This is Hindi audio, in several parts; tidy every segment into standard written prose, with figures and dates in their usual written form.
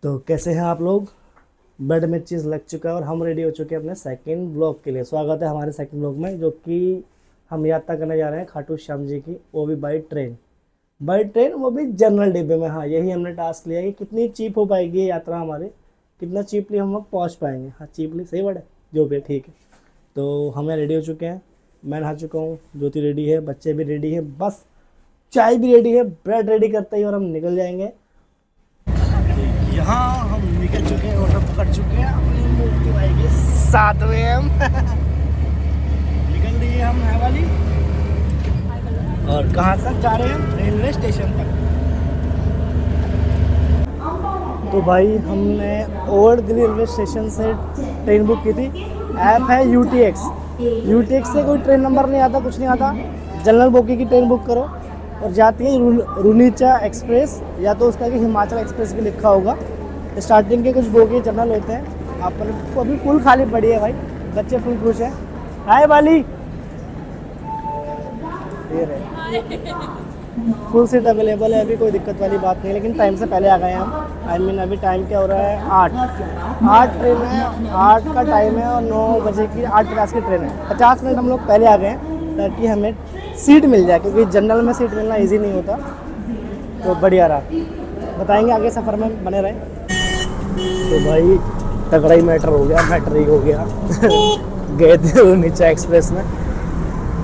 तो कैसे हैं आप लोग। बेड में चीज़ लग चुका है और हम रेडी हो चुके हैं अपने सेकंड ब्लॉग के लिए। स्वागत है हमारे सेकंड ब्लॉग में, जो कि हम यात्रा करने जा रहे हैं खाटू श्याम जी की, वो भी बाई ट्रेन। बाई ट्रेन, वो भी जनरल डिब्बे में। हाँ, यही हमने टास्क लिया है कि कितनी चीप हो पाएगी ये यात्रा हमारी, कितना चीपली हम वहाँ पहुँच पाएंगे। हाँ, चीपली सही वर्ड है, जो भी है ठीक है। तो हमें रेडी हो चुके हैं, मैं नहा चुका हूँ, ज्योति रेडी है, बच्चे भी रेडी हैं, बस चाय भी रेडी है, ब्रेड रेडी करते ही और हम निकल जाएंगे। यहाँ हम निकल चुके हैं, ऑटो पकड़ चुके हैं अपनी मूर्ति भाई के साथ में हम निकल दिए हम है वाली। और कहाँ तक जा रहे हैं? रेलवे स्टेशन तक। तो भाई हमने ओवर दिल्ली रेलवे स्टेशन से ट्रेन बुक की थी। ऐप है UTX। UTX से कोई ट्रेन नंबर नहीं आता, कुछ नहीं आता। जनरल बोगी की ट्रेन बुक करो और जाती है रुनीचा एक्सप्रेस, या तो उसका कि हिमाचल एक्सप्रेस भी लिखा होगा। स्टार्टिंग के कुछ बोगी जनरल होते हैं। आप अभी फुल खाली पड़ी है भाई, बच्चे फुल खुश हैं। हाय बाली, ये रहे फुल सीट अवेलेबल है, अभी कोई दिक्कत वाली बात नहीं है। लेकिन टाइम से पहले आ गए हम। अभी टाइम क्या हो रहा है? 8 ट्रेन है, 8 का टाइम है और 9 बजे की 8:50 की ट्रेन है। 50 मिनट हम लोग पहले आ गए हैं ताकि हमें सीट मिल जाए, क्योंकि जनरल में सीट मिलना इजी नहीं होता। तो बढ़िया रहा, बताएंगे आगे सफ़र में, बने रहे। तो भाई तगड़ा ही मैटर हो गया, मैटर ही हो गया गए थे नीचे एक्सप्रेस में,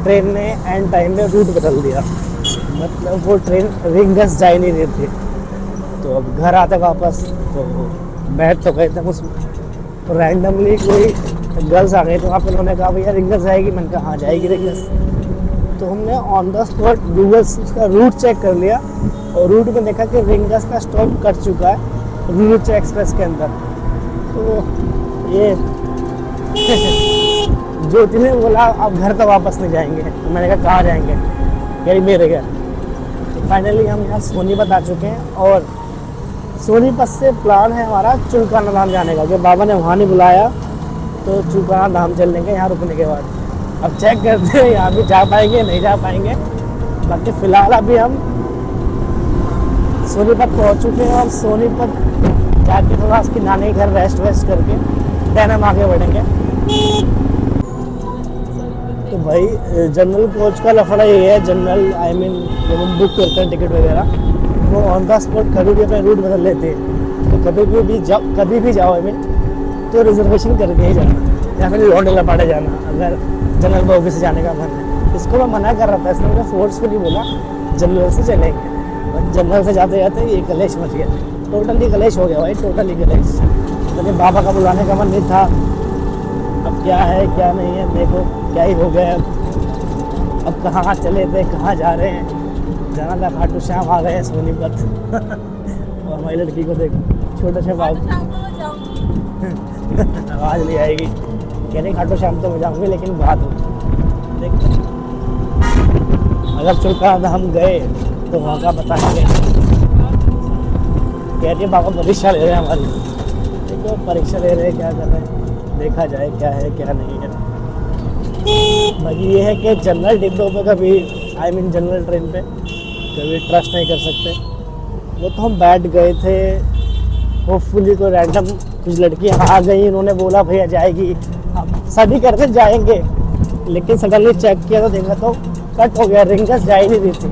ट्रेन ने एंड टाइम में रूट बदल दिया। मतलब वो ट्रेन रिंगस जा ही नहीं रही थी। तो अब घर आते वापस तो बैठ तो गए थे उसमें, तो रैंडमली कोई गर्ल्स आ गई, तो वहाँ पर उन्होंने कहा भैया रिंगस जाएगी। मैंने कहा हाँ जाएगी रिंगस। तो हमने ऑन द स्पॉट गूगल से उसका रूट चेक कर लिया और रूट में देखा कि रिंगस का स्टॉप कट चुका है रुनीचा एक्सप्रेस के अंदर। तो ये ज्योति ने बोला अब घर तो वापस नहीं जाएंगे। तो मैंने कहा कहाँ जाएंगे? यही मेरे घर। तो फाइनली हम यहाँ सोनीपत आ चुके हैं और सोनीपत से प्लान है हमारा चुलकाना धाम जाने का, कि बाबा ने वहाँ नहीं बुलाया तो चुलकाना धाम चल लेंगे यहाँ रुकने के बाद। अब चेक करते हैं यहाँ भी जा पाएंगे नहीं जा पाएंगे। बाकी फ़िलहाल अभी हम सोनीपत पहुँच चुके हैं और सोनीपत जाके थोड़ा उसकी नानी के घर रेस्ट वेस्ट करके देन हम आगे बढ़ेंगे। तो भाई जनरल कोच का लफड़ा ये है, जनरल जब हम बुक करते हैं टिकट वगैरह, वो ऑन द स्पॉट कभी भी अपना रूट बदल लेते हैं। तो कभी भी जाओ तो रिजर्वेशन करके ही जाना, या फिर लौंडे लपाटे जाना अगर जनरल बोगी से जाने का मन है। इसको मैं मना कर रहा था, इसलिए मैंने फोर्सफुली बोला जनरल से चलेंगे। और जनरल से जाते जाते ये कलेश मच गया, टोटली कलेश हो गया भाई, टोटली कलेश। मुझे बाबा का बुलाने का मन नहीं था, अब क्या है क्या नहीं है, देखो क्या ही हो गया। अब कहाँ चले थे, कहाँ जा रहे हैं? जाना था खाटू श्याम, आ गए हैं सोनीपत और हमारी लड़की को देखो, छोटे से बाबू आवाज़ नहीं आएगी, कह रही खाटू श्याम तो मैं जाऊँगी लेकिन बात हो। देखते अगर चुलकाना धाम गए तो वहाँ का बताएंगे। कह रही है बाबा परीक्षा ले रहे हैं हमारी, देखो परीक्षा ले रहे हैं, क्या कर रहे हैं, देखा जाए क्या है क्या नहीं है। बाकी ये है कि जनरल डिब्बों पे कभी जनरल ट्रेन पे कभी ट्रस्ट नहीं कर सकते। वो तो हम बैठ गए थे, होपफुली कोई रैंडम कुछ लड़कियाँ आ गई, उन्होंने बोला भैया जाएगी, हम सभी करते जाएंगे। लेकिन सडनली चेक किया तो देखा तो कट हो गया, रिंगस जा ही नहीं रही थी।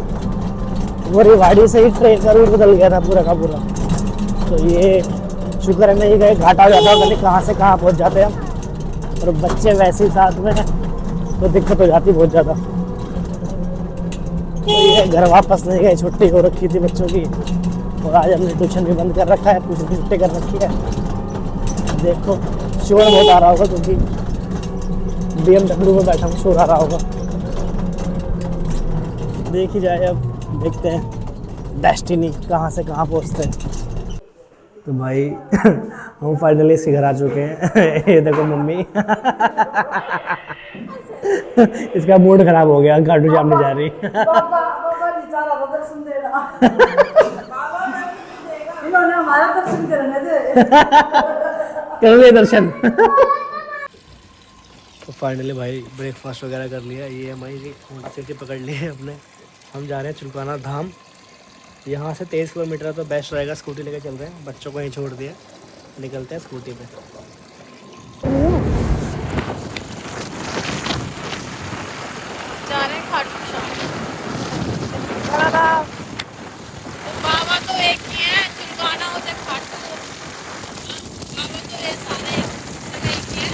वो रेवाड़ी से ही ट्रेन का रूट बदल गया था पूरा का पूरा। तो ये शुक्र है नहीं गए, घाटा हो जाता, पता नहीं कहाँ से कहाँ पहुँच जाते हम, और बच्चे वैसे ही साथ में तो दिक्कत हो जाती बहुत ज़्यादा। तो ये घर वापस नहीं गए, छुट्टी हो रखी थी बच्चों की, और आज हमने ट्यूशन भी बंद कर रखा है, ट्यूशन की छुट्टी कर रखी है। देखो शोर बहुत आ रहा होगा क्योंकि BMW में बैठा हूँ, शोर आ रहा होगा। देख ही जाए, अब देखते हैं डेस्टिनी कहाँ से कहाँ पहुँचते हैं। तो भाई हम फाइनली इसके घर आ चुके हैं ये देखो मम्मी इसका मूड खराब हो गया, खाटू श्याम नहीं जा रही इन्होंने हमारा दर्शन करने दे कर लिए दर्शन तो फाइनली भाई ब्रेकफास्ट वगैरह कर लिया। ये हमारी होंडा सिटी पकड़ ली है अपने, हम जा रहे हैं चुलकाना धाम। यहाँ से 23 किलोमीटर है तो बेस्ट रहेगा, स्कूटी लेके चल रहे हैं, बच्चों को यहीं छोड़ दिया, निकलते हैं स्कूटी पे। जा रहे हैं खाटू श्याम। तो बाबा तो एक ही है, चुलकाना हो जाए खाटू, बाबा तो ये सारे एक ही है।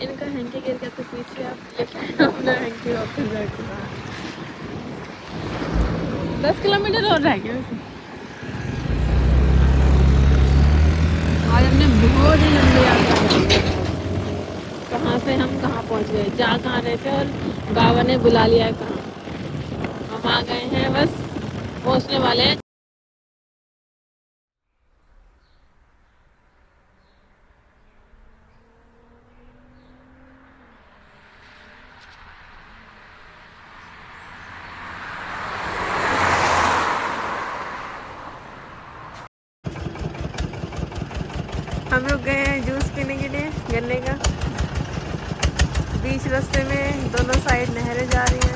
इनका हैंकी गिर गया तो पीछे आप लेके आए अपना हैंकी वापस जाके। 10 किलोमीटर और रह गया वैसे। आज हमने बहुत ही लंबी यात्रा की। कहाँ से हम कहाँ पहुँच गए, जा कहाँ रहे थे और बाबा ने बुला लिया है कहाँ। हम आ गए हैं, बस पहुँचने वाले हैं। हम लोग गए हैं जूस पीने के लिए गन्ने का। बीच रास्ते में दोनों साइड नहरें जा रही हैं,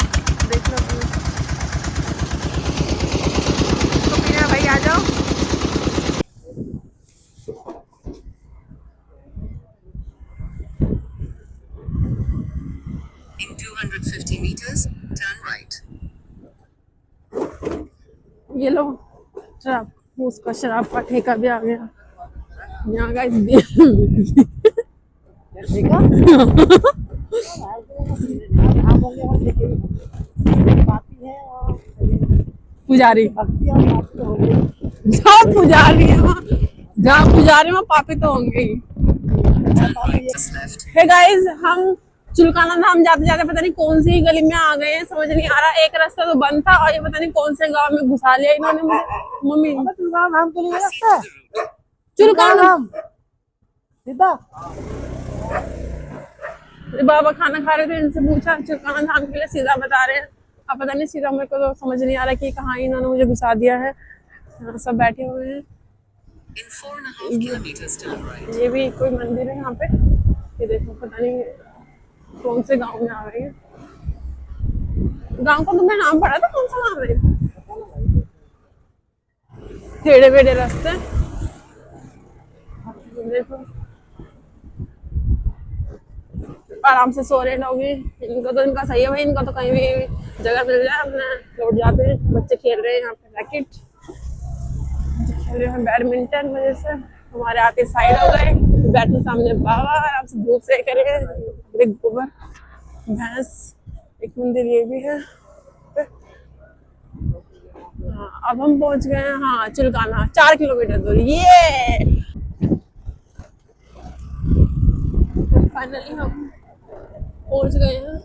देख लो अपने। तो पीना भाई, आ जाओ। In 250 meters, turn right. ये लो शराब, उसका शराब का ठेका भी आ गया यहाँ का। देखा पुजारी जहाँ पुजारी है वहाँ, जहाँ पुजारी वहाँ पापी तो होंगे ही। Turn right just left. Hey guys, हम चुलकाना धाम जाते जाते पता नहीं कौन सी गली में आ गए हैं, समझ नहीं आ रहा। एक रास्ता तो बंद था और ये पता नहीं कौन से गांव में घुसा लिया इन्होंने मुझे। मम्मी नाम तो नहीं रखता चुलकाना सीधा। बाबा खाना खा रहे थे, इनसे पूछा चुलकाना धाम के लिए सीधा बता रहे हैं। अब पता नहीं सीधा, मेरे को तो समझ नहीं आ रहा कि कहाँ इन्होंने मुझे घुसा दिया है। यहाँ सब बैठे हुए हैं। In 4.5 kilometers, turn right. ये भी कोई मंदिर है यहाँ पे, ये देखो पता नहीं कौन से गांव में आ गए हैं। गांव का तुमने नाम पढ़ा था, कौन सा गांव है? टेढ़े बेढ़े रास्ते देखो, आराम से सो रहे लोग। इनको तो, इनका सही है भाई, इनको तो कहीं भी जगह मिल जाए अपना लौट जाते हैं। बच्चे खेल रहे हैं यहाँ पे रैकेट, खेल रहे हैं बैडमिंटन। वजह से हमारे आते साइड हो गए, बैठे सामने बाबा आराम से धूप से करे। एक गोबर भैंस, एक मंदिर ये भी है। हाँ, अब हम पहुंच गए हैं हाँ चुलकाना, 4 किलोमीटर दूर। ये फाइनली हम पहुंच गए हैं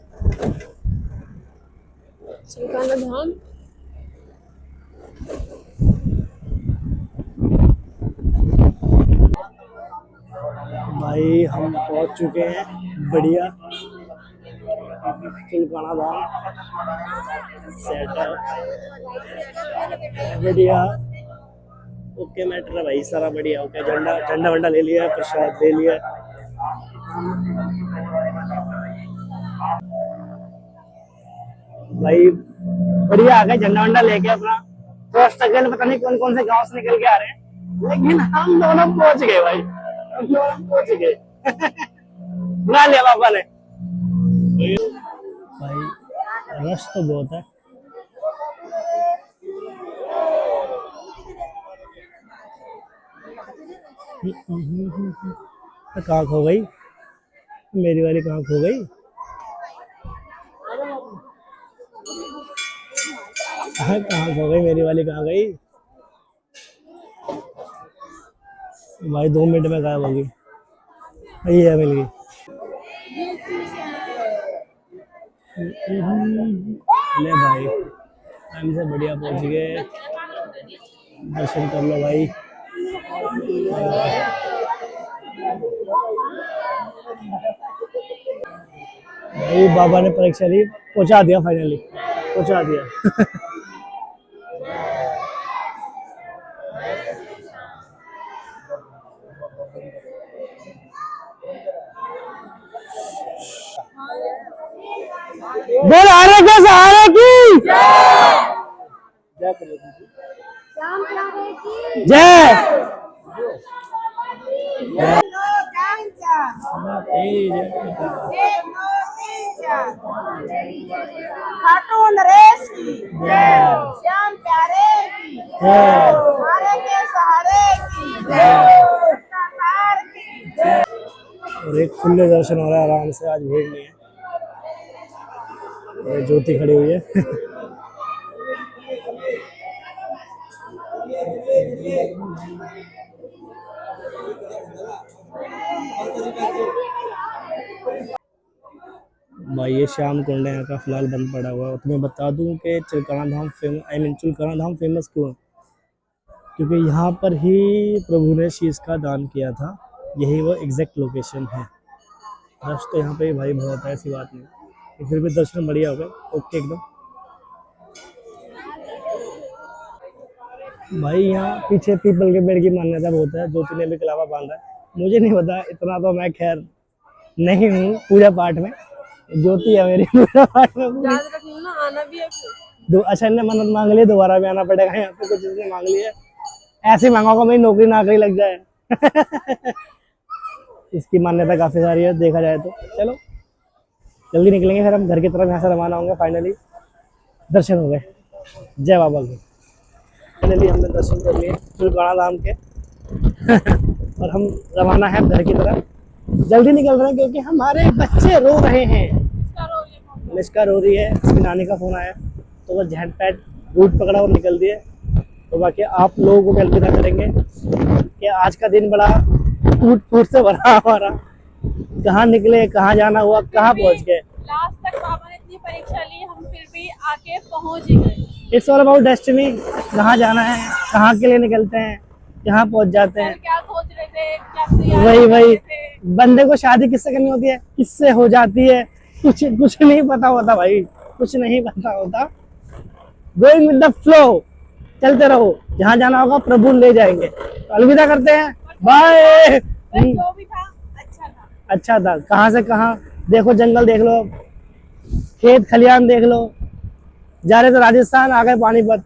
चुलकाना धाम। भाई हम पहुंच चुके हैं, बढ़िया चुलकाना धाम सेट है, बढ़िया ओके मैटर है भाई, सारा बढ़िया ओके। झंडा झंडा वंडा ले लिया, प्रसाद ले लिया। भाई बढ़िया आ गए, झंडा वंडा लेके अपना। तो स्ट्रगल पता नहीं कौन कौन से गांव से निकल के आ रहे हैं, लेकिन हम दोनों पहुंच गए भाई, हम दोनों पहुंच गए। बुला लिया पापा ने। भाई रश तो बहुत है। कहाँ खो गई मेरी वाली, कहाँ खो गई? कहाँ खो गई मेरी वाली, कहाँ गई? भाई 2 मिनट में गायब होगी। ये मिल गई। ले भाई टाइम से बढ़िया पहुंच गए। दर्शन कर लो भाई। भाई बाबा ने परीक्षा ली, पहुंचा दिया फाइनली, पहुंचा दिया। बोल आरे के सहारे की जय। खाटू नरेश की श्याम प्यारे की हमारे के सहारे की और एक खुले दर्शन हो रहा है आराम से, आज भीड़ नहीं है। और ज्योति खड़ी हुई है। भाई ये श्याम कुंड है, यहाँ का फिलहाल बंद पड़ा हुआ है। और तुम्हें बता दूं कि चिलकाना धाम चिलकाना धाम फेमस क्यों है? क्योंकि यहाँ पर ही प्रभु ने शीश का दान किया था। यही वो एग्जैक्ट लोकेशन है। रश तो यहाँ पे ही भाई बहुत है, ऐसी बात नहीं। तो फिर भी दर्शन बढ़िया हो गए, ओके एकदम। भाई यहाँ पीछे पीपल के पेड़ की मान्यता बहुत है। ज्योति ने भी कलावा बांधा है। मुझे नहीं पता इतना, तो मैं खैर नहीं हूँ पूजा पाठ में। ज्योति है मेरी पूजा पाठ में। याद रखना ना, आना भी है अच्छा इन्हें मन्नत मांग ली, दोबारा भी आना पड़ेगा यहाँ पे। कुछ इसने मांग ली है, ऐसे मांगोगा मेरी नौकरी नाकरी लग जाए। इसकी मान्यता काफी सारी है देखा जाए तो। चलो जल्दी निकलेंगे फिर हम घर की तरफ, यहाँ से रवाना होंगे। फाइनली दर्शन हो गए, जय बाबा की। फाइनली हमने दर्शन कर लिए चिलकाना धाम के। और हम रवाना है घर की तरफ। जल्दी निकल रहे हैं क्योंकि हमारे बच्चे रो रहे हैं। निष्का रो रही है, उसकी नानी का फोन आया तो वो झटपट रूट पकड़ा और निकल दिए। तो बाकी आप लोगों को भी अलविदा करेंगे कि आज का दिन बड़ा टूट फूट से भरा हमारा। कहाँ निकले, कहाँ जाना हुआ, कहाँ पहुँच गए। लास्ट तक पापा ने इतनी परीक्षा ली, हम फिर भी आके पहुंच ही गए। It's all about destiny. कहाँ जाना है, कहाँ के लिए निकलते हैं, कहाँ पहुँच जाते हैं। क्या सोच रहे थे, क्या तैयारी वही कर रहे वही थे? बंदे को शादी किससे करनी होती है, किससे हो जाती है, कुछ नहीं पता होता भाई, कुछ नहीं पता होता। गोइंग विद द फ्लो, चलते रहो। जहाँ जाना होगा प्रभु ले जाएंगे। तो अलविदा करते हैं, बाय। जो भी था अच्छा था। कहाँ से कहाँ देखो, जंगल देख लो, खेत खलियान देख लो। जा रहे तो राजस्थान, आ गए पानीपत।